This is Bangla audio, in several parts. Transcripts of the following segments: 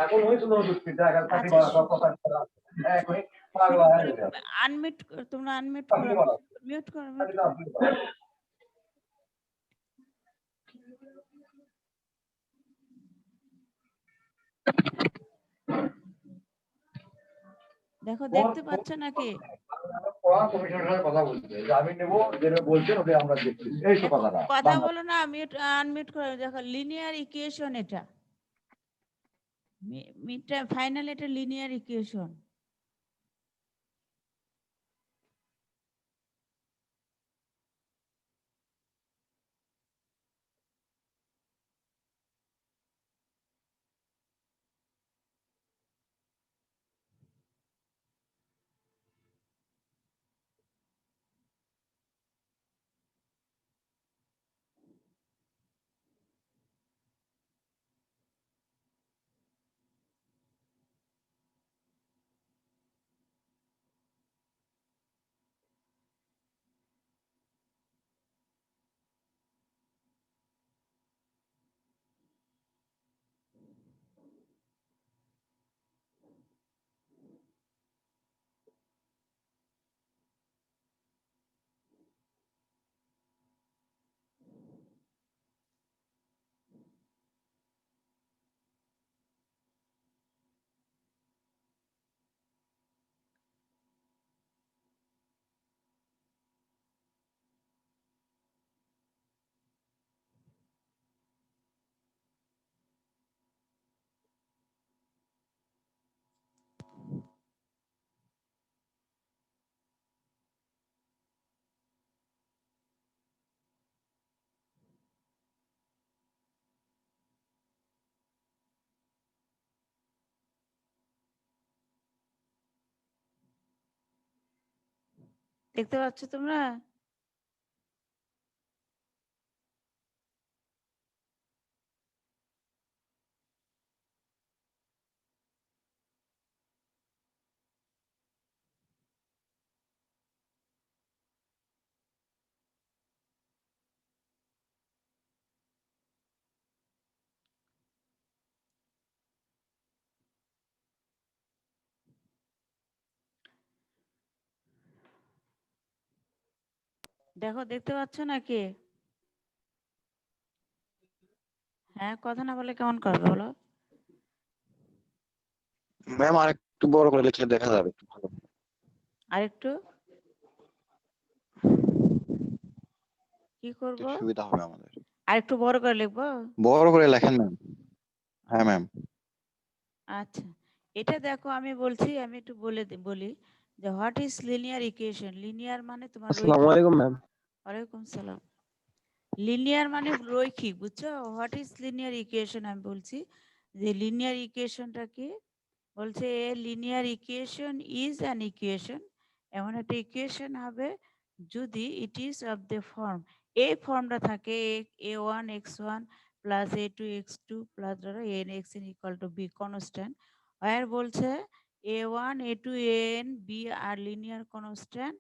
এখন হয়েছিল আনমিউট, তোমরা আনমিউট করো, মিউট করো, মিউট করো। দেখো দেখতে পাচ্ছ নাকি? কথা বলো না, মিউট আনমিউট করো। দেখো লিনিয়ার ইকুয়েশন, এটা ফাইনাল, এটা লিনিয়ার ইকুয়েশন। দেখতে পাচ্ছ তোমরা? দেখো দেখতে পাচ্ছ নাকি? হ্যাঁ, কথা না বলে কেমন করবে বলো? ম্যাম আর একটু বড় করে লিখলে দেখা যাবে একটু ভালো। আরেকটু কি করব? সুবিধা হবে আমাদের। আরেকটু বড় করে লিখবো? বড় করে লেখেন ম্যাম। হ্যাঁ ম্যাম। আচ্ছা, এটা দেখো আমি বলছি, আমি একটু বলি যে what is linear equation. Linear মানে তোমার আসসালামু আলাইকুম ম্যাম। ওয়ালাইকুম সালাম। লিনিয়ার মানে রৈখিক, বুঝছো? হোয়াট ইজ লিনিয়ার ইকুয়েশন আমি বলছি যে লিনিয়ার ইকুয়েশনটা কি বলছে। Linear equation is an equation, এমন একটা ইকুয়েশন হবে যদি it is of the form, এই ফর্মটা থাকে a1x1 প্লাস a2x2 প্লাস ধরো an(x(n) equal to b constant. আর বলছে a1 a2 an b আর linear constant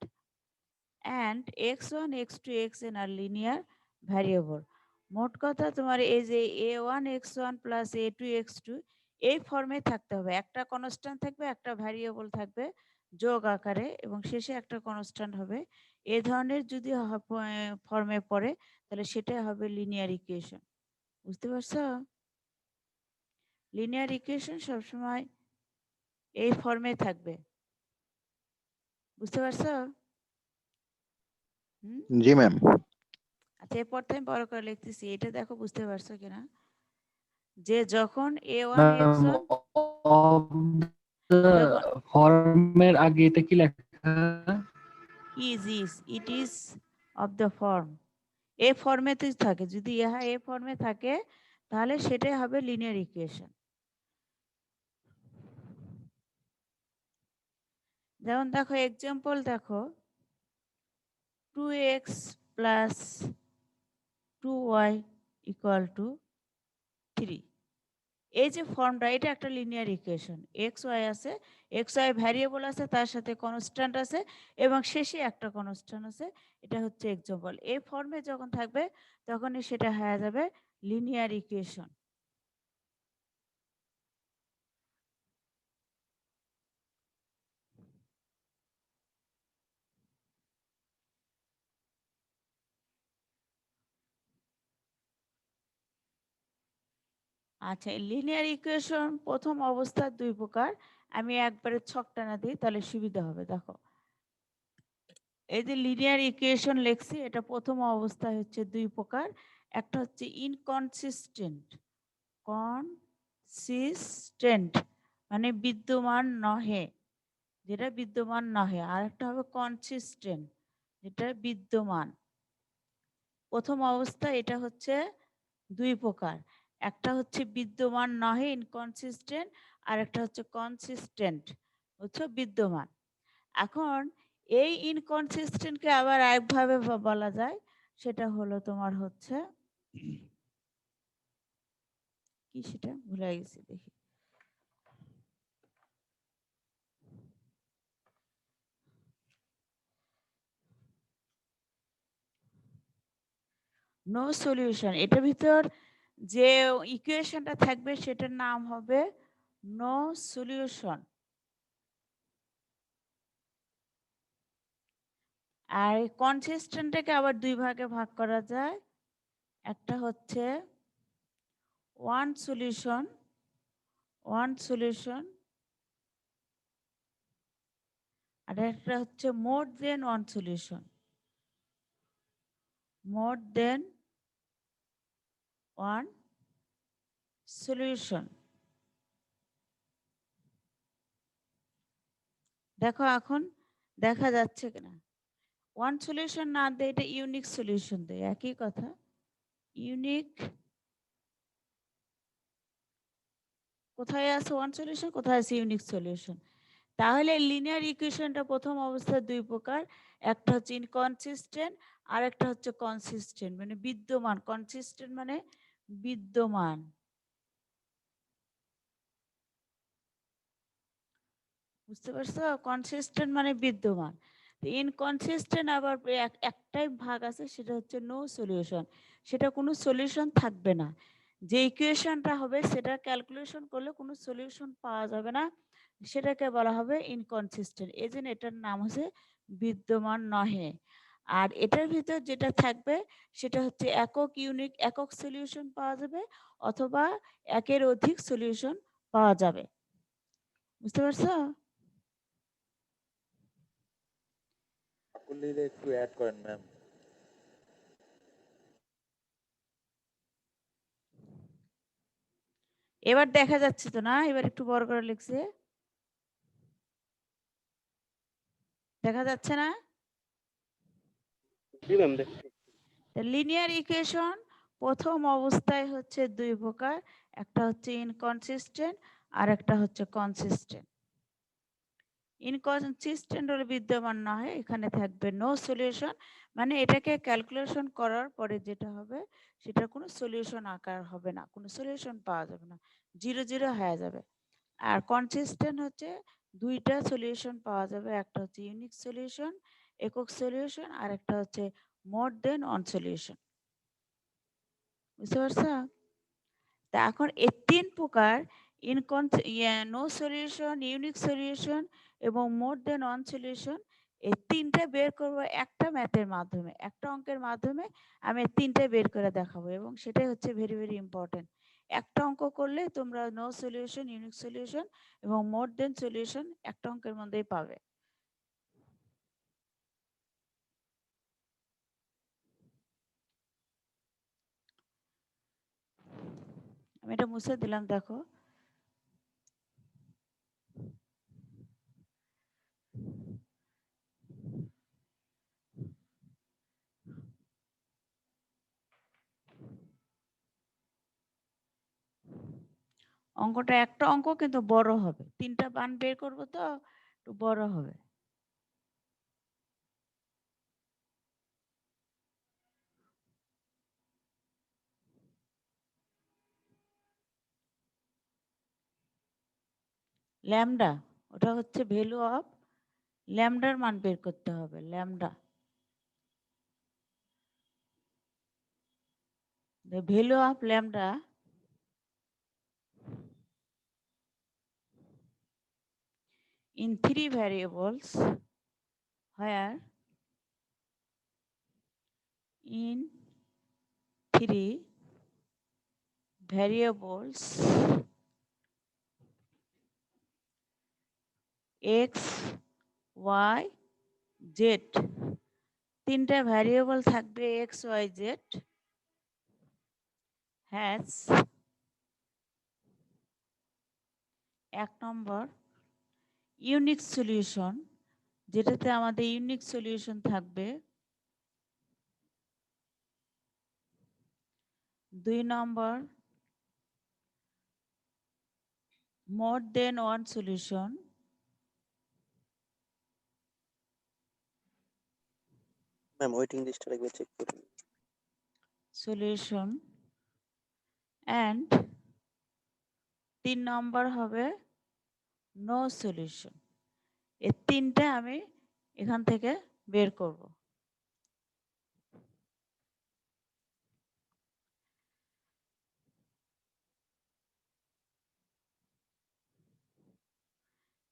and x1 x2 xn are linear variable. মোট কথা তোমার এই যে a1 x1 plus a2 x2 এই ফর্মে থাকতে হবে। একটা কনস্ট্যান্ট থাকবে, একটা ভ্যারিয়েবল থাকবে যোগ আকারে, এবং শেষে একটা কনস্ট্যান্ট হবে। এই ধরনের যদি ফর্মে পড়ে তাহলে সেটা হবে লিনিয়ার ইকুয়েশন। বুঝতে পারছো? লিনিয়ার ইকুয়েশন সবসময় এই ফর্মে থাকবে। বুঝতে পারছো? জি ম্যাম। আচ্ছা, এরপর আমি বড় করে লিখতেছি, এটা দেখো বুঝতে পারছো কিনা। যে যখন a1 x1 ফর্মের আগে এটা কি লেখা? It is of the form, এ ফর্মেতে থাকে। যদি ইহা এ ফর্মে থাকে তাহলে সেটাই হবে লিনিয়ার ইকুয়েশন। যেমন দেখো এক্সাম্পল দেখো 2x plus 2y equal to 3। এই যে ফর্মটা, এটা একটা লিনিয়ার ইকুয়েশন। এক্স ওয়াই আছে, এক্স ওয়াই ভ্যারিয়েবল আছে, তার সাথে কনস্ট্যান্ট আছে এবং শেষে একটা কনস্ট্যান্ট আছে। এটা হচ্ছে এক্সাম্পল। এই ফর্মে যখন থাকবে তখনই সেটা হয়ে যাবে লিনিয়ার ইকুয়েশন। আচ্ছা, লিনিয়ার ইকুয়েশন প্রথম অবস্থার দুই প্রকার। আমি একবারে ছক টানা দিই তাহলে সুবিধা হবে। দেখো, এই যে লিনিয়ার ইকুয়েশন লিখছি, এটা প্রথম অবস্থায় হচ্ছে দুই প্রকার। একটা হচ্ছে ইনকনসিস্টেন্ট, কনসিস্টেন্ট মানে বিদ্যমান নহে, যেটা বিদ্যমান নহে। আর একটা হবে কনসিস্টেন্ট, যেটা বিদ্যমান। প্রথম অবস্থা এটা হচ্ছে দুই প্রকার, একটা হচ্ছে বিদ্যমান নহে ইনকনসিস্টেন্ট, আর একটা হচ্ছে কনসিস্টেন্ট হচ্ছে বিদ্যমান। এখন এই ইনকনসিস্টেন্টকে আবার একভাবে বলা যায়, সেটা হলো তোমার হচ্ছে কি, সেটা ভুলে গেছি, দেখি। নো সলিউশন, এটার ভিতর যে ইকুয়েশনটা থাকবে সেটার নাম হবে নো সলিউশন। আর এই কনসিস্টেন্টটাকে আবার দুই ভাগে ভাগ করা যায়, একটা হচ্ছে ওয়ান সলিউশন, আর একটা হচ্ছে মোর দেন ওয়ান সলিউশন, মোর দেন ওয়ান সলিউশন। দেখো এখন দেখা যাচ্ছে কিনা, ওয়ান সলিউশন না দেয়, এটা ইউনিক সলিউশন দেয়, একই কথা। ইউনিক, কোথায় আছে ওয়ান সলিউশন, কোথায় আছে ইউনিক সলিউশন। তাহলে লিনিয়ার ইকুয়েশনটা প্রথম অবস্থায় দুই প্রকার, একটা হচ্ছে ইনকনসিস্টেন্ট আর একটা হচ্ছে কনসিস্টেন্ট মানে বিদ্যমান। কনসিস্টেন্ট মানে বিদ্যমান, বুঝতে পারছো? কনসিস্টেন্ট মানে বিদ্যমান। ইনকনসিস্টেন্ট আবার একটাই ভাগ আছে, সেটা হচ্ছে নো সলিউশন, সেটা কোনো সলিউশন থাকবে না। যে ইকুয়েশনটা হবে সেটা ক্যালকুলেশন করলে কোনো সলিউশন পাওয়া যাবে না, সেটাকে বলা হবে ইনকনসিস্টেন্ট। এই জন্য এটার নাম হচ্ছে বিদ্যমান নহে। আর এটার ভিতর যেটা থাকবে সেটা হচ্ছে একক সলিউশন পাওয়া যাবে, অথবা একের অধিক সলিউশন পাওয়া যাবে, বুঝতে পারছো? লিলে একটু অ্যাড করেন ম্যাম। এবার দেখা যাচ্ছে তো না? এবার একটু বড় করে লিখছে, দেখা যাচ্ছে না? লিনিয়ার ইকুয়েশন প্রথম অবস্থায় হচ্ছে দুই প্রকার, একটা হচ্ছে ইনকনসিস্টেন্ট আর একটা হচ্ছে কনসিস্টেন্ট। ইনকনসিস্টেন্ট হলে বিদ্যমান না হয়, এখানে থাকবে নো সলিউশন, মানে এটাকে ক্যালকুলেশন করার পরে যেটা হবে সেটা কোনো সলিউশন আকার হবে না, কোনো সলিউশন পাওয়া যাবে না, জিরো জিরো হয়ে যাবে। আর কনসিস্টেন্ট হচ্ছে দুইটা সলিউশন পাওয়া যাবে, একটা হচ্ছে ইউনিক সলিউশন, একক সলিউশন, আর একটা হচ্ছে মোর দেন ওয়ান সলিউশন, বুঝতে পারছো? তা এখন এই তিন প্রকার নো সলিউশন, ইউনিক সলিউশন এবং মোর দেন ওয়ান সলিউশন, এই তিনটা বের করবো একটা ম্যাথের মাধ্যমে, একটা অঙ্কের মাধ্যমে আমি তিনটে বের করে দেখাবো, এবং সেটাই হচ্ছে ভেরি ভেরি ইম্পর্টেন্ট। একটা অঙ্ক করলে তোমরা নো সলিউশন, ইউনিক সলিউশন এবং মোর দেন সলিউশন একটা অঙ্কের মধ্যেই পাবে। আমি এটা মুছে দিলাম, দেখো। অঙ্কটা একটা অঙ্ক কিন্তু বড় হবে, তিনটা মান বের করবো তো একটু বড় হবে। ল্যামডা, ওটা হচ্ছে ভ্যালু অফ ল্যামডার মান বের করতে হবে, lambda. the value of lambda in 3 variables, where in 3 variables x, y, z, 3টা ভ্যারিয়েবল থাকবে x, y, z, has 1 number unique solution, যেটাতে আমাদের ইউনিক সলিউশন থাকবে 2 নম্বর more than one solution, ma'am waiting লিস্টটা একবার চেক করুন। solution and 3 নম্বর হবে no solution। এই 3টা আমি এখান থেকে বের করব।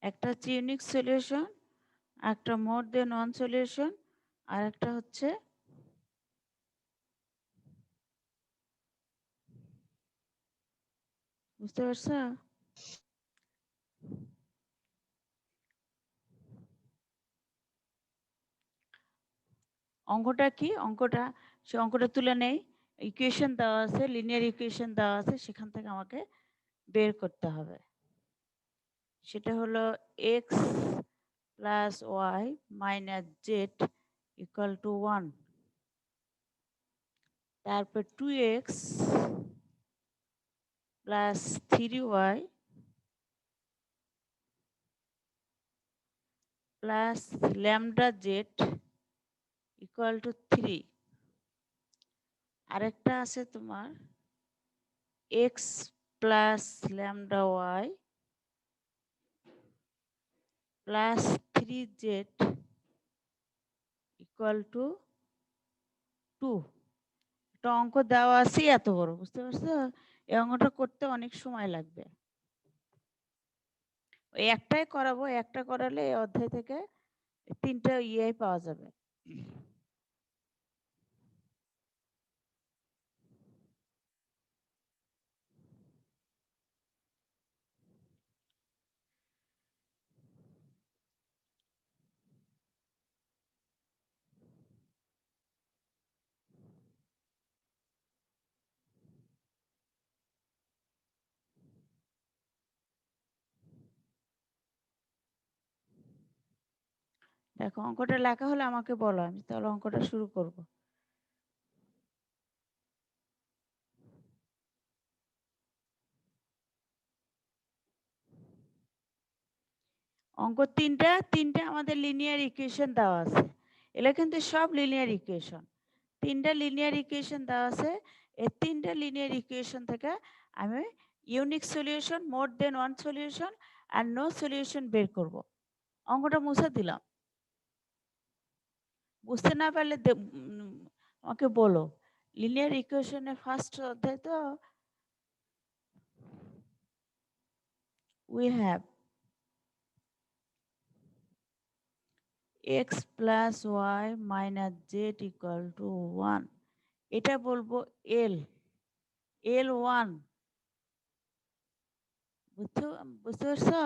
একটা হচ্ছে ইউনিক সলিউশন, একটা মোর দেন ওয়ান সলিউশন, আর একটা হচ্ছে বুঝতে পারছো? অঙ্কটা কি? সে অঙ্কটা তুলে নেই, ইকুয়েশন দেওয়া আছে, লিনিয়ার ইকুয়েশন দেওয়া আছে, সেখান থেকে আমাকে বের করতে হবে। সেটা হলো x plus Y minus Z equal to 1, তারপর 2x plus 3y plus lambda Z equal to 3। আরেকটা আছে তোমার x plus lambda Y plus 3z equal to 2। একটা অঙ্ক দেওয়া আছে এত বড়, বুঝতে পারছো? এই অঙ্কটা করতে অনেক সময় লাগবে। ওই একটাই করাবো, একটা করালে এই অধ্যায় থেকে 3টা ইয়ে পাওয়া যাবে। দেখো অঙ্কটা লেখা হলে আমাকে বলো, আমি তাহলে অঙ্কটা শুরু করব। অঙ্ক 3টা আমাদের লিনিয়ার ইকুয়েশন দেওয়া আছে। এগুলো কিন্তু সব লিনিয়ার ইকুয়েশন। 3টা লিনিয়ার ইকুয়েশন দেওয়া আছে। এই 3টা লিনিয়ার ইকুয়েশন থেকে আমি ইউনিক সলিউশন, মোর দেন ওয়ান সলিউশন আর নো সলিউশন বের করব। অঙ্কটা মুছে দিলাম। বুঝতে না পারলে আমাকে বলো। লিনিয়ার ইকুয়েশনের ফার্স্ট অধ্যায় তো we have x plus y minus z equal to 1। এটা বলবো L1। বুঝতে পারছো?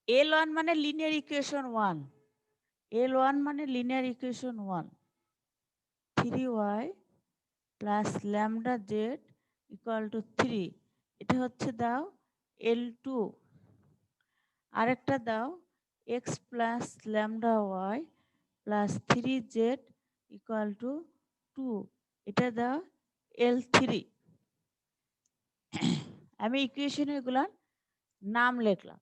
L1 মানে লিনিয়ার ইকুয়েশন 1। L1 মানে linear equation 1। 3y plus lambda z equal to 3। এটা হচ্ছে দাও L2। আরেকটা দাও x plus lambda y plus 3z equal to 2। এটা দাও L3। আমি ইকুয়েশন এগুলার নাম লিখলাম।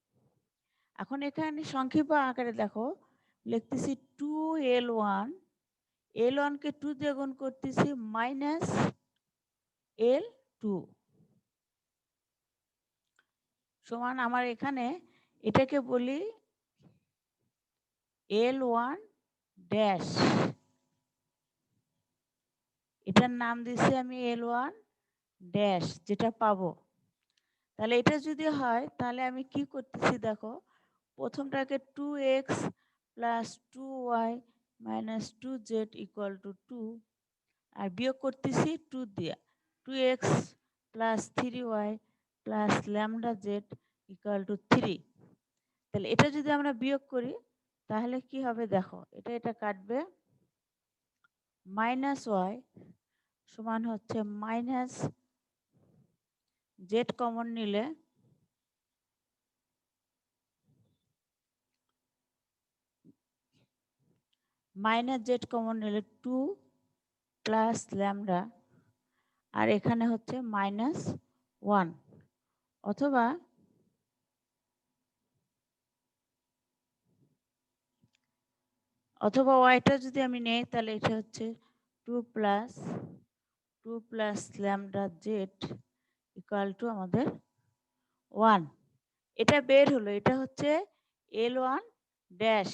এখন এখানে সংক্ষিপ্ত আকারে দেখো লিখতেছি 2L1, L1 কে 2 দিয়ে গুণ করতেছি মাইনাস L2 সমান আমার এখানে এটাকে বলি L1 ড্যাশ। এটার নাম দিছি আমি L1 ড্যাশ, যেটা পাবো। তাহলে এটা যদি হয় তাহলে আমি কি করতেছি দেখো, প্রথমটাকে 2x plus 2y minus 2z equal to 2, আর বিয়োগ করতেছি 2 দিয়ে, 2x plus 3y plus lambda Z equal to 3। তাহলে এটা যদি আমরা বিয়োগ করি তাহলে কি হবে দেখো, এটা কাটবে, মাইনাস ওয়াই সমান হচ্ছে মাইনাস জেড কমন নিলে মাইনাস জেড কমন নিলে 2 প্লাস ল্যামডা, আর এখানে হচ্ছে মাইনাস 1, অথবা ওয়াইটা যদি আমি নেই তাহলে এটা হচ্ছে 2 plus lambda Z equal to আমাদের 1। এটা বের হলো, এটা হচ্ছে L1 ড্যাশ,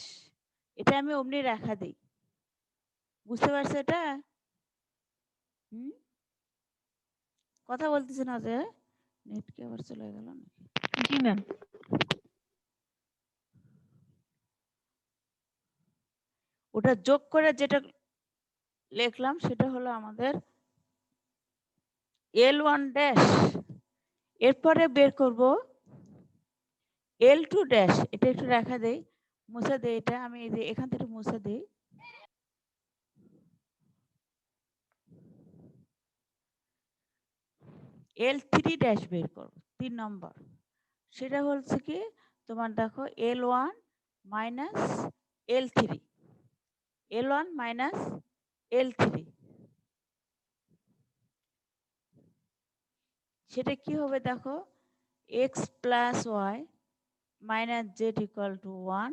এটা আমি অমনি রাখা দিই। বুঝতে পারছো এটা? কথা বলতেছে না যে, নেট কি আবার চলে গেল নাকি? জি ম্যাম। ওটা যোগ করে যেটা লিখলাম সেটা হলো আমাদের L1 ড্যাশ, এরপরে বের করব L2 ড্যাশ। এটা একটু রাখা দেই, মুছে দেই, এটা আমি এই যে এখান থেকে মুছে দেই। L3 ড্যাশ বের করব 3 নম্বর, সেটা হচ্ছে কি তোমার দেখো L1 minus L3, L1 minus L3, সেটা কি হবে দেখো, x plus Y minus Z equal to 1,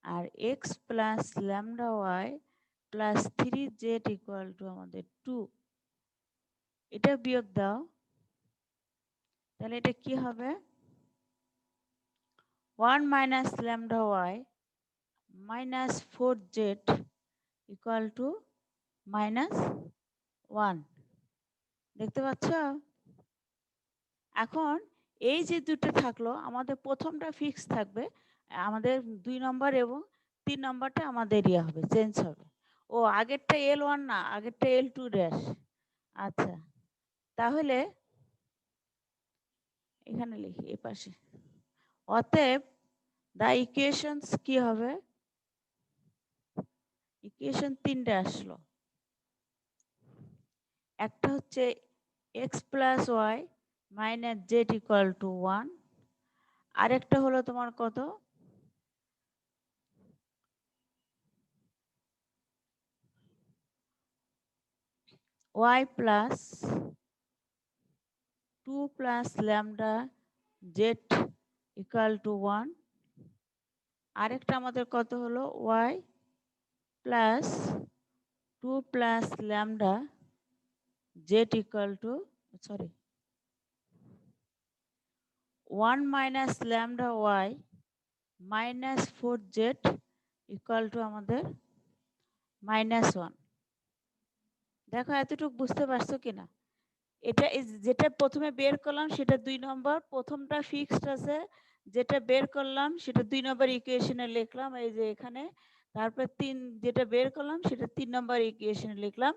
আর x plus lambda Y plus 3z equal to আমাদের 2। এটা বিয়োগ দাও, তাহলে এটা কি হবে, 1 minus lambda Y minus 4z equal to minus 1। দেখতে পাচ্ছ? এখন এই যে দুটো থাকলো, আমাদের প্রথমটা ফিক্স থাকবে, আমাদের 2 নম্বর এবং 3 নম্বরটা আমাদের ইয়ে হবে, চেঞ্জ হবে। ও আগেরটা L1 না, আগেরটা L2 ড্যাশ। আচ্ছা, তাহলে এখানে লিখি এই পাশে, অতএব দা ইকুয়েশনস কি হবে, ইকুয়েশন 3টে আসলো। একটা হচ্ছে x plus Y minus Z equal to 1, আরেকটা হলো তোমার কত, y plus 2 plus lambda Z equal to 1, আরেকটা আমাদের কত হলো y plus 2 plus lambda Z equal to, sorry, 1 minus lambda Y minus 4z equal to আমাদের মাইনাস 1। দেখো এতটুকু বুঝতে পারছো কিনা? এটা যেটা প্রথমে বের করলাম সেটা 2 নম্বর, প্রথমটা ফিক্সড আছে, যেটা বের করলাম সেটা 2 নম্বর ইকুয়েশনে লিখলাম এই যে এখানে, তারপর 3 যেটা বের করলাম সেটা 3 নম্বর ইকুয়েশনে লিখলাম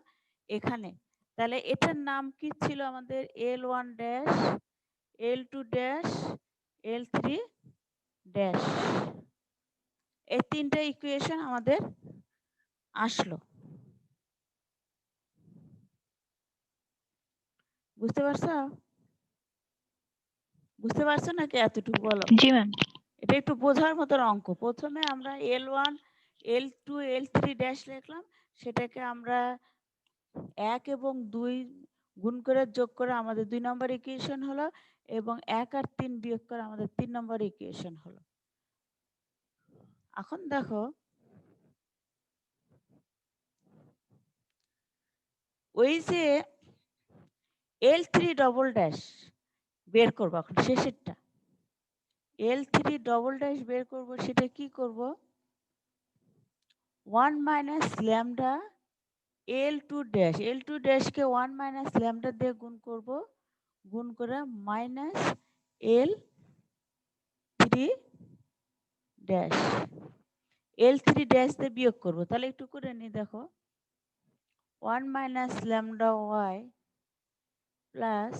এখানে। তাহলে এটার নাম কি ছিল আমাদের, L1 dash, L2 dash, L3 dash. এই তিনটা ইকুয়েশন আমাদের আসলো। বুঝতে পারছো? বুঝতে পারছো নাকি এতটুকু বলো? জি ম্যাম। এটা একটু বোঝার মতো অঙ্ক। প্রথমে আমরা L1 L2 L3 ড্যাশ লিখলাম, সেটাকে আমরা 1 এবং 2 গুণ করে যোগ করে আমাদের 2 নম্বর ইকুয়েশন হলো, এবং 1 আর 3 বিয়োগ করে আমাদের 3 নম্বর ইকুয়েশন হলো। এখন দেখো ওই যে L3 ডবল ড্যাশ বের করবো, এখন শেষেরটা L3 ডবল ড্যাশ বের করব, সেটা কি করব, 1 মাইনাস ল্যামডা L2 ড্যাশ কে 1 মাইনাস ল্যামডা দিয়ে গুণ করব, গুণ করে মাইনাস L3 ড্যাশ ড্যাশ দিয়ে বিয়োগ করব। তাহলে একটু করে নি দেখো, 1 minus lambda Y plus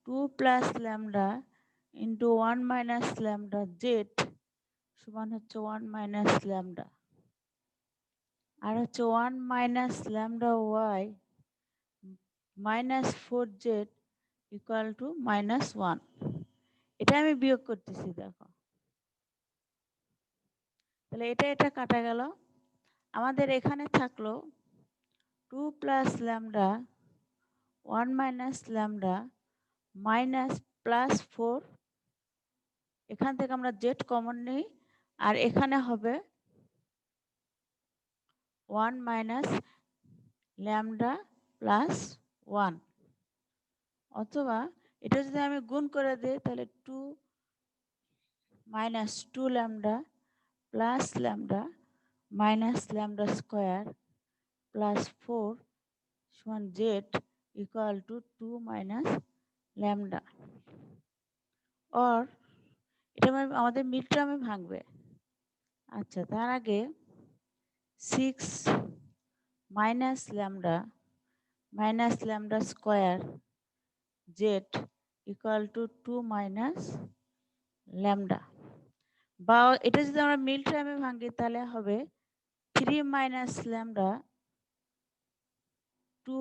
2 plus lambda into 1 minus lambda Z সমান হচ্ছে 1 মাইনাস ল্যামডা, আর হচ্ছে 1 minus lambda Y minus 4z equal to minus 1। এটা আমি বিয়োগ করতেছি দেখো, তাহলে এটা কাটা গেল। আমাদের এখানে থাকলো 2 plus lambda 1 minus lambda minus plus 4, এখান থেকে আমরা জেড কমন নিই, আর এখানে হবে 1 মাইনাস ল্যামডা প্লাস 1, অথবা এটা যদি আমি গুণ করে দিই তাহলে 2 minus 2 lambda plus lambda minus lambda square plus 4 সমান Z equal to 2 minus lambda. Or এটা আমাদের মিড টার্মে ভাঙবে। আচ্ছা, তার আগে 6 minus lambda square Z equal to 2 minus lambda, বা এটা যদি আমরা মিড টার্মে ভাঙি তাহলে হবে 3 minus lambda 2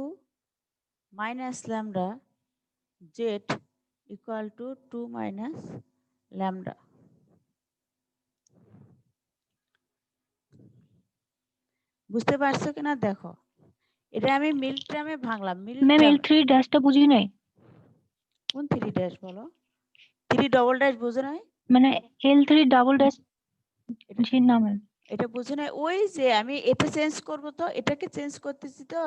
minus lambda Z equal to 2 minus lambda. বুঝতে পারছো কিনা দেখো, এটা আমি মিড টার্মে ভাঙলাম। ম্যাম L3 ড্যাশটা বুঝি নাই, কোন 3 ড্যাশ বলো? 3 ডবল ড্যাশ বুঝো নাই? মানে L3 ডাবল ড্যাশ জি না ম্যাম। এটা বুঝো নাই? ওই যে আমি এটা চেঞ্জ করব, তো এটাকে চেঞ্জ করতেছি, তো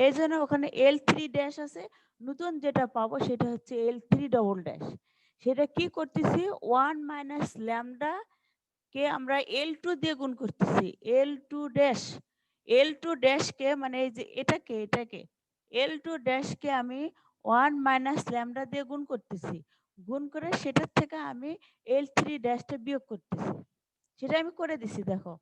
এই জন্য ওখানে L3 ড্যাশ আছে। নতুন যেটা পাবো সেটা হচ্ছে L3 ডবল ড্যাশ। সেটা কি করতেছি, 1 মাইনাস ল্যামডা কে আমরা L2 দিয়ে গুণ করতেছি। L2 ড্যাশ কে মানে এই যে এটাকে L2 ড্যাশ কে আমি 1 মাইনাস ল্যামডা দিয়ে গুণ করতেছি। গুণ করে সেটার থেকে আমি L3 ড্যাশটা বিয়োগ করতেছি। সেটা আমি করে দিছি দেখো,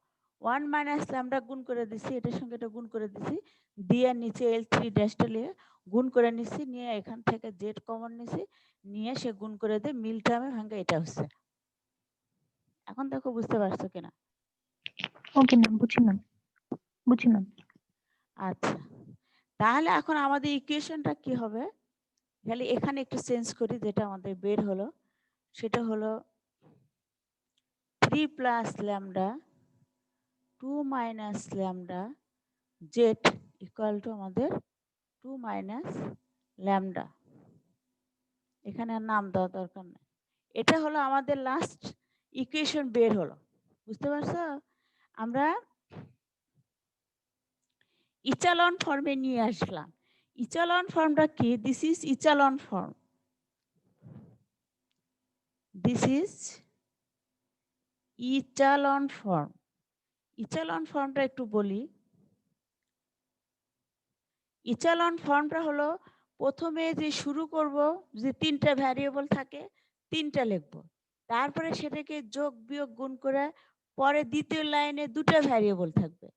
1 মাইনাস ল্যামডা গুণ করে দিছি, এটার সঙ্গে এটা গুণ করে দিছি, দিয়ে নিচে L3 ড্যাশটা নিয়ে গুণ করে নিছি, নিয়ে এখান থেকে জেড কমন নিছি, নিয়ে সে গুণ করে দিয়ে মিল টার্মে ভাঙা এটা হচ্ছে। এখন দেখো বুঝতে পারছো কিনা? ওকে ম্যাম, বুঝি ম্যাম। আচ্ছা, তাহলে এখন আমাদের ইকুয়েশনটা কি হবে, খালি এখানে একটু চেঞ্জ করি, যেটা আমাদের বের হলো সেটা হলো 3 plus lambda 2 minus lambda Z equal to আমাদের 2 মাইনাস ল্যামডা। এখানে আর নাম দেওয়া দরকার নেই। এটা হলো আমাদের লাস্ট ইকুয়েশন বের হলো। বুঝতে পারছো? আমরা ইচালন ফর্মে নিয়ে আসলাম। ইচালন ফর্মটা কি? This is echelon form. This is echelon form. Echelon ফর্মটা একটু বলি। ইচালন ফর্মটা হলো, প্রথমে যে শুরু করব, যে 3টা ভ্যারিয়েবল থাকে 3টা লিখব, তারপরে সেটাকে যোগ বিয়োগ গুণ করে পরে দ্বিতীয় লাইনে 2টা ভ্যারিয়েবল থাকবে।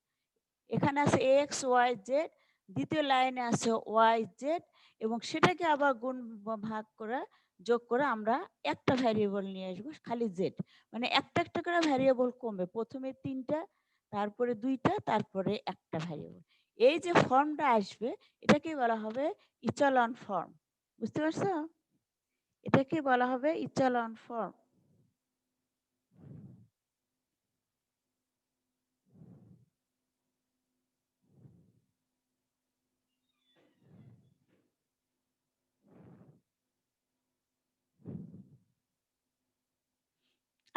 এখানে আছে এক্স ওয়াই জেড, দ্বিতীয় লাইনে আছে ওয়াই জেড, এবং সেটাকে আবার গুণ ভাগ করে যোগ করে আমরা একটা ভ্যারিয়েবল নিয়ে আসবো, খালি জেড। মানে একটা একটা করে ভ্যারিয়েবল কমবে, প্রথমে 3টা, তারপরে 2টা, তারপরে একটা ভ্যারিয়েবল। এই যে ফর্মটা আসবে এটাকে বলা হবে ইচালন ফর্ম। বুঝতে পারছো? এটাকে বলা হবে ইচালন ফর্ম।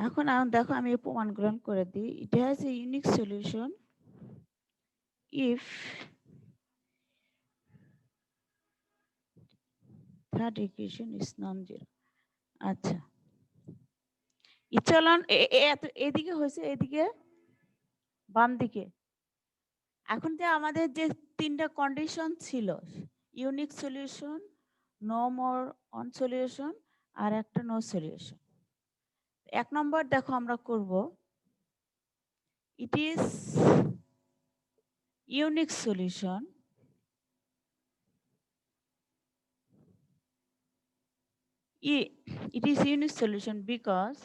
এখন দেখো আমি প্রমাণ গ্রহণ করে দিই। It has a unique solution if third equation is non-zero. আচ্ছা, ইচলন এদিকে হয়েছে, এদিকে বাম দিকে। এখন যে আমাদের যে তিনটা কন্ডিশন ছিল, unique solution, no more on solution, আর একটা নো সলিউশন। 1 নম্বর দেখো আমরা করব, it is unique solution it is unique solution because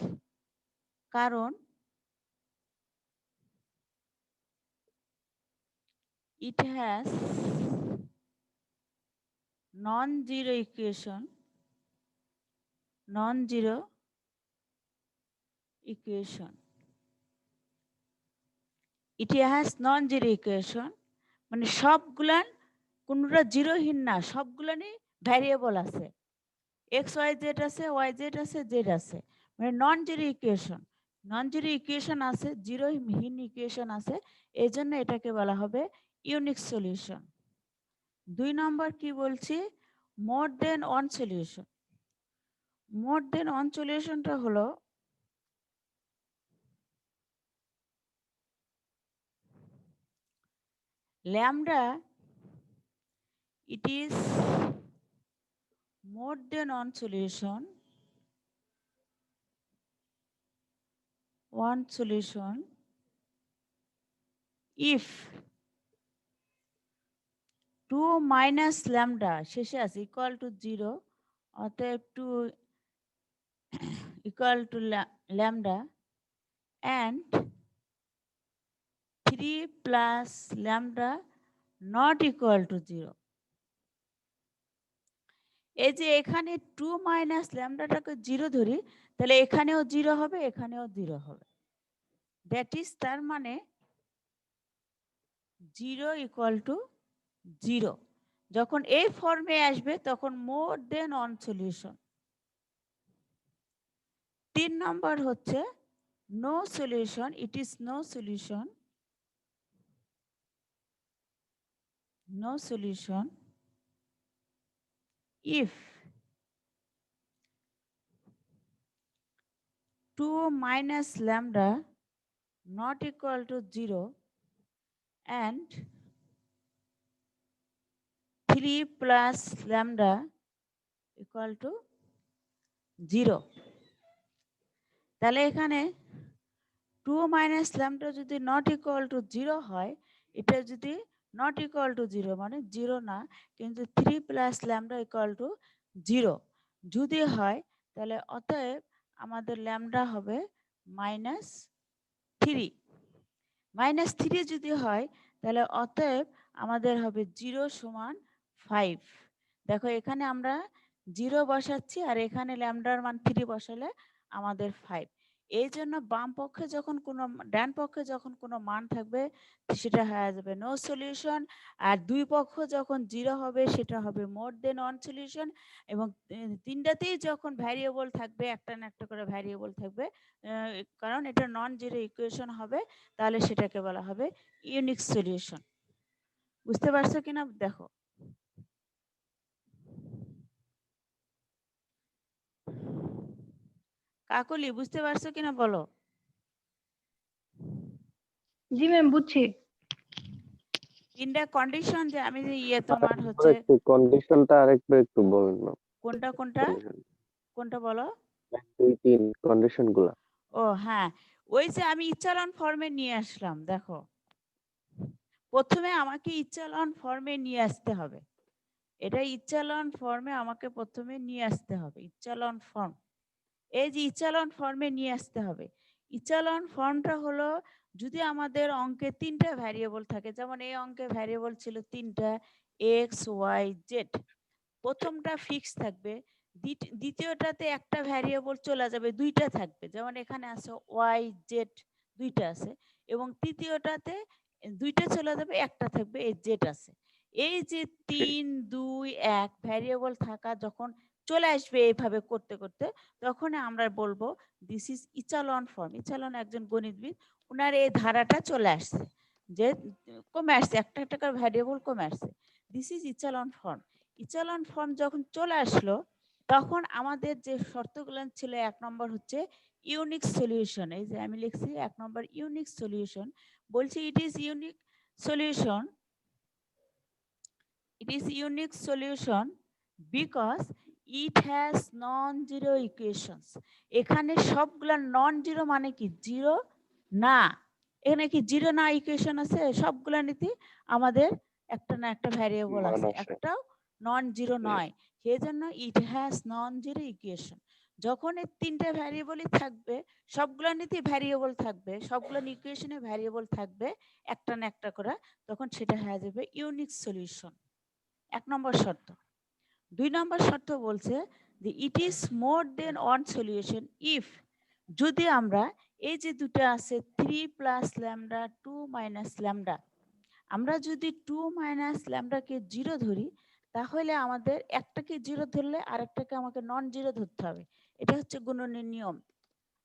কারণ it has non-zero equation, non-zero equation. It has non-zero equation মানে সবগুলান কোনটা জিরোহীন না, সবগুলানই ভ্যারিয়েবল আছে, এক্স ওয়াই জেড আছে, ওয়াই জেড আছে, জেড আছে, মানে non zero equation. Non zero equation আছে, জিরোহীন ইকুয়েশন আছে, এই জন্য এটাকে বলা হবে ইউনিক সলিউশন। 2 নম্বর কি বলছি, মোর দেন ওয়ান সলিউশন। মোর দেন ওয়ান সলিউশনটা হলো lambda it is more than one solution if 2 minus lambda শেষে আছে equal to 0, অতএব 2 equal to lambda and 3 plus lambda not equal to 0। এই যে এখানে 2 মাইনাস ল্যামডাটাকে 0 ধরি, তাহলে এখানেও 0 হবে, এখানেও 0 হবে। দ্যাট ইজ, তার মানে 0 ইকুয়াল টু 0। যখন এই ফর্মে আসবে তখন মোর দেন ওয়ান সলিউশন। 3 নম্বর হচ্ছে no solution, it is no solution, no solution if 2 minus lambda not equal to 0 and 3 plus lambda equal to 0। তাহলে এখানে 2 minus lambda যদি not equal to 0 হয়, এটা যদি not equal to 0 মানে 0 না, কিন্তু 3 plus lambda equal to 0 যদি হয়, তাহলে অতএব আমাদের ল্যামডা হবে -3। -3 যদি হয়, তাহলে অতএব আমাদের হবে 0 সমান 5। দেখো এখানে আমরা 0 বসাচ্ছি আর এখানে ল্যামডার মান 3 বসালে আমাদের 5। এই জন্য বাম পক্ষে যখন কোনো, ডান পক্ষে যখন কোনো মান থাকবে সেটা হয়ে যাবে নো সলিউশন, আর দুই পক্ষ যখন 0 হবে সেটা হবে মোর দেন ওয়ান সলিউশন, এবং তিনটাতেই যখন ভ্যারিয়েবল থাকবে, একটা না একটা করে ভ্যারিয়েবল থাকবে, কারণ এটা নন জিরো ইকুয়েশন হবে, তাহলে সেটাকে বলা হবে ইউনিক সলিউশন। বুঝতে পারছো কিনা দেখো। কাকলি বুঝতে পারছো কিনা বলো। জি ম্যাম বুঝছি। তিনটা কন্ডিশন যে আমি যে তোমার হচ্ছে কন্ডিশনটা আরেকবার একটু বলুন না। কোনটা কোনটা কোনটা বলো। 1 2 3 কন্ডিশন গুলা। ও হ্যাঁ, ওই যে আমি ইচ্ছালন ফর্মে নিয়ে আসলাম। দেখো প্রথমে আমাকে ইচ্ছালন ফর্মে নিয়ে আসতে হবে, এটা ইচ্ছালন ফর্মে আমাকে প্রথমে নিয়ে আসতে হবে। ইচ্ছালন ফর্ম, এই যে ইচ্ছালন ফর্মে নিয়ে আসতে হবে। ইচ্ছালন ফর্মটা হলো যদি আমাদের অঙ্কে 3টা ভ্যারিয়েবল থাকে, যেমন এই অঙ্কে ভ্যারিয়েবল ছিল 3টা, এক্স ওয়াই জেড। প্রথমটা ফিক্স থাকবে, দ্বিতীয়টাতে একটা ভ্যারিয়েবল চলে যাবে, 2টা থাকবে, যেমন এখানে আছে ওয়াই জেড 2টা আছে, এবং তৃতীয়টাতে 2টা চলে যাবে, একটা থাকবে, এই জেড আছে। এই যে 3 2 1 ভ্যারিয়েবল থাকা যখন চলে আসবে এইভাবে করতে করতে, তখন আমরা বলবো দিস ইজ ইচালন ফর্ম। ইচালন একজন গণিতবিদ, ওনার এই ধারাটা চলে আসছে যে কমে আসছে, একটা একটা করে ভ্যারিয়েবল কমে আসছে, this is echelon form. ইচালন form যখন চলে আসলো, তখন আমাদের যে শর্তগুলো ছিল, 1 নম্বর হচ্ছে ইউনিক সলিউশন। এই যে আমি লিখছি 1 নম্বর ইউনিক সলিউশন, বলছি ইট is unique solution It is unique solution because it has non-zero equations. এখানে সবগুলা non-zero মানে কি জিরো না, এখানে কি জিরো না ইকুয়েশন আছে? সবগুলা নিতে আমাদের একটা না একটা ভ্যারিয়েবল মান আছে, আছে। একটাও non-zero নয়, সেজন্য it has non-zero equation. যখন এই তিনটে ভ্যারিয়েবলই থাকবে, সবগুলা নিতে ভ্যারিয়েবল থাকবে, সবগুলা ইকুয়েশনে ভ্যারিয়েবল থাকবে একটা না একটা করে, তখন সেটা হয়ে যাবে ইউনিক সলিউশন। 1 নম্বর শর্ত। 2 নম্বর শর্ত বলছে যে it is more than one solution if, যদি আমরা এই যে দুটো আছে 3 প্লাস ল্যামডা 2 মাইনাস ল্যামডা, আমরা যদি 2 মাইনাস ল্যামডাকে 0 ধরি, তাহলে আমাদের একটাকে 0 ধরলে আরেকটাকে আমাকে নন জিরো ধরতে হবে। এটা হচ্ছে গুণনের নিয়ম।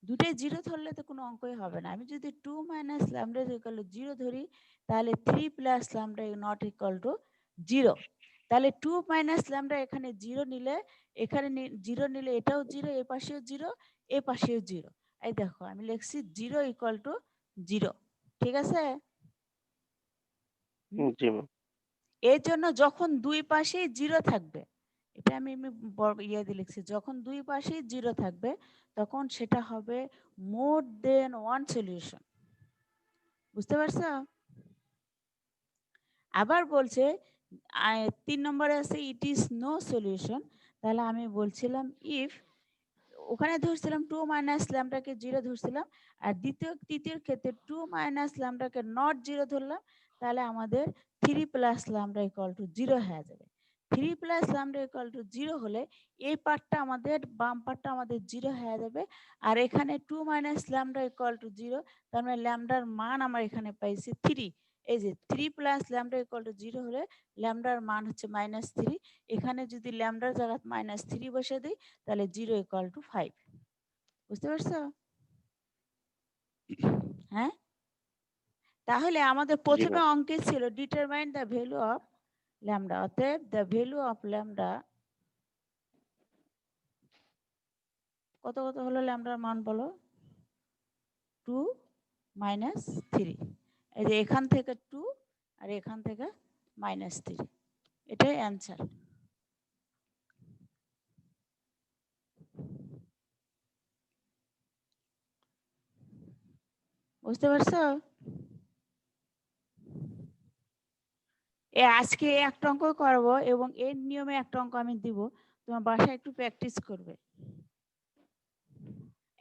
দুটোই 0 ধরলে তো কোনো অঙ্কই হবে না। আমি যদি 2 মাইনাস ল্যামডা ইকুয়াল টু 0 ধরি, তাহলে 3 plus lambda not equal to 0। তাহলে 2 মাইনাস ল্যামডা এখানে 0 নিলে, এখানে 0 নিলে এটাও 0, এ পাশেও 0, এ পাশেও 0। এই দেখো আমি লিখছি 0 ইকুয়াল টু 0। ঠিক আছে? জি ম্যাম। এর জন্য যখন দুই পাশেই 0 থাকবে, এটা আমি ইয়ে দিয়ে লিখছি, যখন দুই পাশেই 0 থাকবে তখন সেটা হবে মোর দেন ওয়ান সলিউশন। বুঝতে পারছো? আবার বলছে 3 নম্বরে আছে ইট ইজ নো সলিউশন। তাহলে আমি বলছিলাম ইফ, ওখানে ধরছিলাম 2 মাইনাস ল্যামডাকে 0 ধরছিলাম, আর তৃতীয় ক্ষেত্রে 2 মাইনাস ল্যামডাকে নট 0 ধরলাম, তাহলে আমাদের 3 প্লাস ল্যামডা ইকুয়াল টু 0 হয়ে যাবে। 3 প্লাস ল্যামডা ইকুয়াল টু 0 হলে এই পার্টটা আমাদের, বাম পার্টটা আমাদের 0 হয়ে যাবে, আর এখানে 2 মাইনাস ল্যামডা ইকুয়াল টু 0, তার মানে ল্যামডার মান আমরা এখানে পাইছি 3। এই যে 3 প্লাস ল্যামডা ইকুয়াল টু 0 হলে ল্যামডার মান হচ্ছে -3। এখানে যদি ল্যামডার জায়গায় -3 বসে দিই, তাহলে 0 ইকুয়াল টু 5। বুঝতে পারছো? হ্যাঁ, তাহলে আমাদের প্রথমে অঙ্কে ছিল determine the value of lambda, অতএব দ্য ভ্যালু অফ ল্যামডা কত কত হলো? ল্যামডার মান বলো? 2 মাইনাস 3। এই যে এখান থেকে 2 আর এখান থেকে -3, এটাই অ্যান্সার। বুঝতে পারছো? আজকে একটা অঙ্ক করবো এবং এর নিয়মে একটা অঙ্ক আমি দিব, তোমার বাসায় একটু প্র্যাকটিস করবে।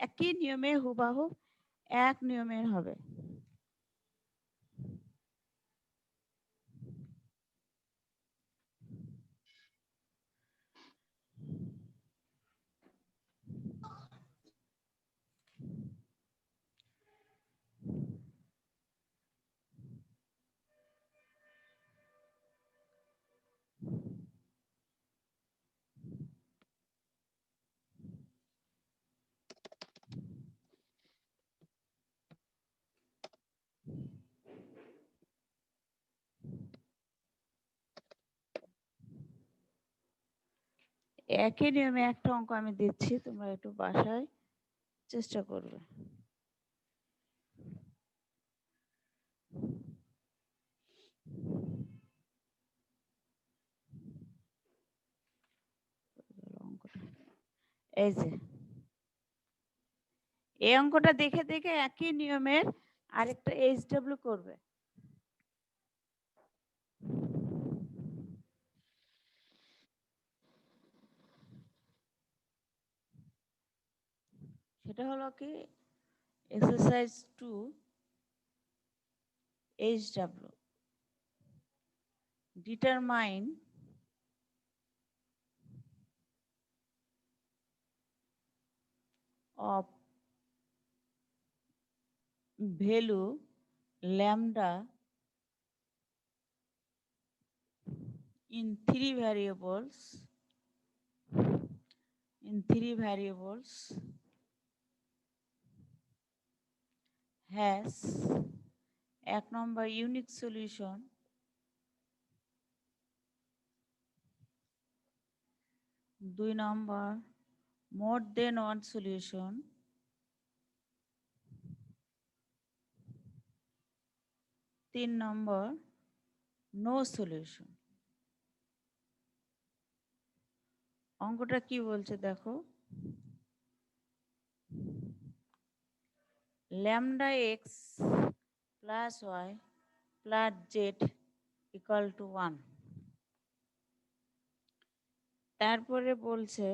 একই নিয়মে হুবাহু এক নিয়মের হবে। একই নিয়মে একটা অঙ্ক আমি দিচ্ছি, তোমরা একটু বাসায় চেষ্টা করবে। এই যে এই অঙ্কটা দেখে দেখে একই নিয়মের আরেকটা HW করবে। সেটা হলো কি exercise 2 HW, determine of value lambda in three variables has 1 number unique solution, 2 number more than one solution, 3 number no solution। অঙ্কটা কি বলছে দেখো, lambda X plus Y plus Z equal to 1। তারপরে বলছে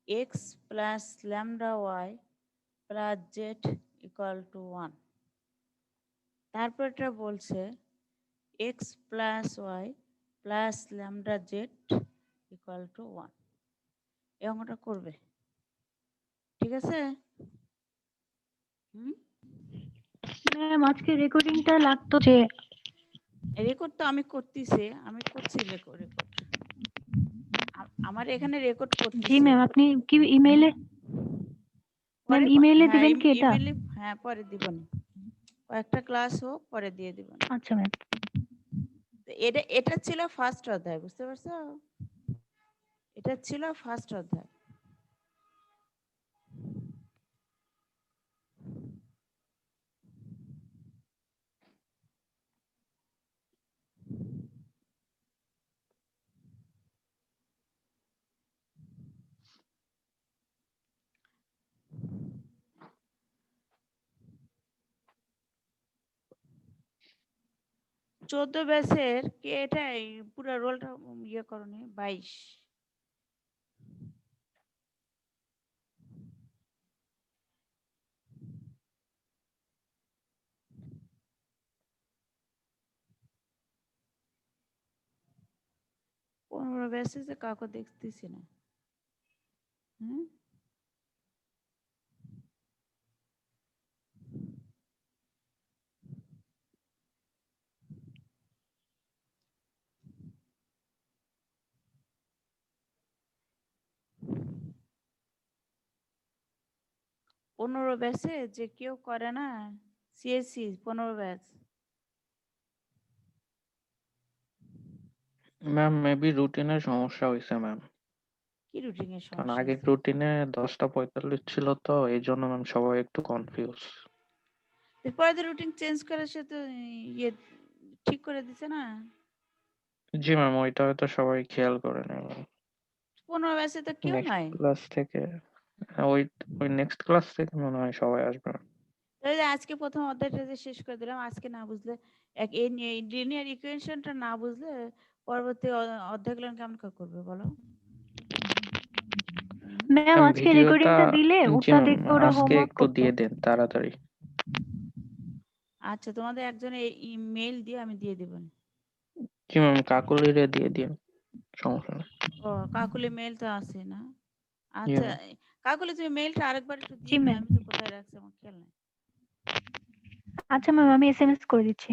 X plus lambda Y plus Z equal to 1। তারপরটা বলছে X plus Y plus lambda Z equal to 1। এই অঙ্কটা করবে, ঠিক আছে? ম্যাম আজকে রেকর্ডিংটা লাগতো যে। রেকর্ড তো আমি করতেছি, আমি করছি রেকর্ড। আমার এখানে রেকর্ড জি করতেছি। ম্যাম, আপনি কি ইমেইলে ম্যাম ইমেইলে দিবেন কি এটা? হ্যাঁ পরে দিবেন, কয়েকটা ক্লাস হোক পরে দিয়ে দিবেন। আচ্ছা ম্যাম। এটা ছিল ফার্স্ট অধ্যায়, বুঝতে পারছো? এটা ছিল ফার্স্ট অধ্যায়। চোদ্দ ব্যাচের কে এটা পুরো রোলটা ইয়ে করনি? 22। পনেরো ব্যাচে যে কাউকে দেখতেছি না। হুম, পনেরো ব্যাচে যে কেউ করে না সিএসসি 15 ব্যাচ। ম্যাম মেবি রুটিনের সমস্যা হয়েছে ম্যাম, কি রুটিনের কারণ সমস্যা আগের হয়েছে? রুটিনে 10:45 ছিল, তো এই জন্য ম্যাম সবাই একটু কনফিউজ। পরে তো রুটিন চেঞ্জ করে সে তো ইয়ে ঠিক করে দিছে না। জি ম্যাম, ওইটা হয়তো সবাই খেয়াল করে নেয় ম্যাম। 15 ব্যাচে তো কেউ নেক্সট নাই। ক্লাস থেকে ওই ওই নেক্সট ক্লাস থেকে মনে হয় সবাই আসবে। তাহলে যে আজকে প্রথম অধ্যায়টা যে শেষ করে দিলাম, আজকে না বুঝলে এই লিনিয়ার ইকুয়েশনটা না বুঝলে পরবর্তী অধ্যায়গুলো কেমন করে করবে বলো? ম্যাম ম্যাম আজকে ভিডিওটা, রেকর্ডিংটা দিলে জি ওটা ম্যাম দেখে ওরা আজকে হোমওয়ার্ক একটু করবে। দিয়ে দেন তাড়াতাড়ি। আচ্ছা, তোমাদের একজনের ইমেল দিয়ে আমি দিয়ে দিব। জি ম্যাম কাকুলিরে দিয়ে দিন, সমস্যা নেই। ও কাকুলি মেল তো আছে না? জি আচ্ছা ম্যাম। কাকুলি তুমি মেলটা আরেকবার একটু জি দিয়ে দাও, ম্যাম। আমি তো কোথায় রাখছি আমার খেয়াল নাই। আচ্ছা ম্যাম, আমি এসএমএস করে দিচ্ছি।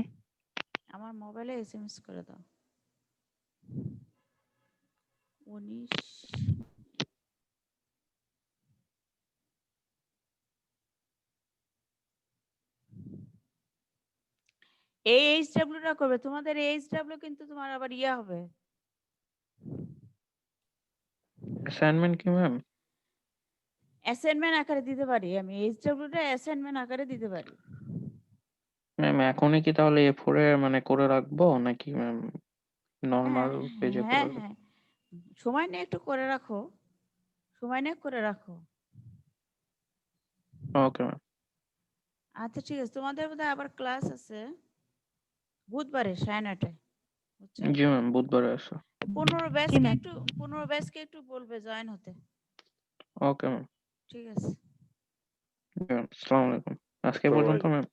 আমার মোবাইলে এসএমএস করে দাও। 19 এই এইচডব্লিউটা করবে, তোমাদের এইচডব্লিউ কিন্তু তোমার আবার ইয়া হবে। অ্যাসাইনমেন্ট কি ম্যাম? অ্যাসাইনমেন্ট আকারে দিতে পারি, আমি এইচডব্লিউটা অ্যাসাইনমেন্ট আকারে দিতে পারি। ম্যাম এখনই কি তাহলে A4 এ মানে করে রাখবো নাকি ম্যাম নরমাল হ্যাঁ পেজে করে হ্যাঁ রাখবো? হ্যাঁ, সময় নিয়ে একটু করে রাখো, সময় নিয়ে করে রাখো। Okay ma'am. আচ্ছা ঠিক আছে, তোমাদের বোধহয় আবার ক্লাস আছে বুধবারে 9:30টায়, বুঝছো? জি ম্যাম বুধবারে আছে। 15 জি ব্যাচকে ম্যাম। একটু 15 ব্যাচকে একটু বলবে জয়েন হতে। Okay ma'am. ঠিক আছে। জি ম্যাম, আসসালামু আলাইকুম। আজকে পর্যন্ত ম্যাম।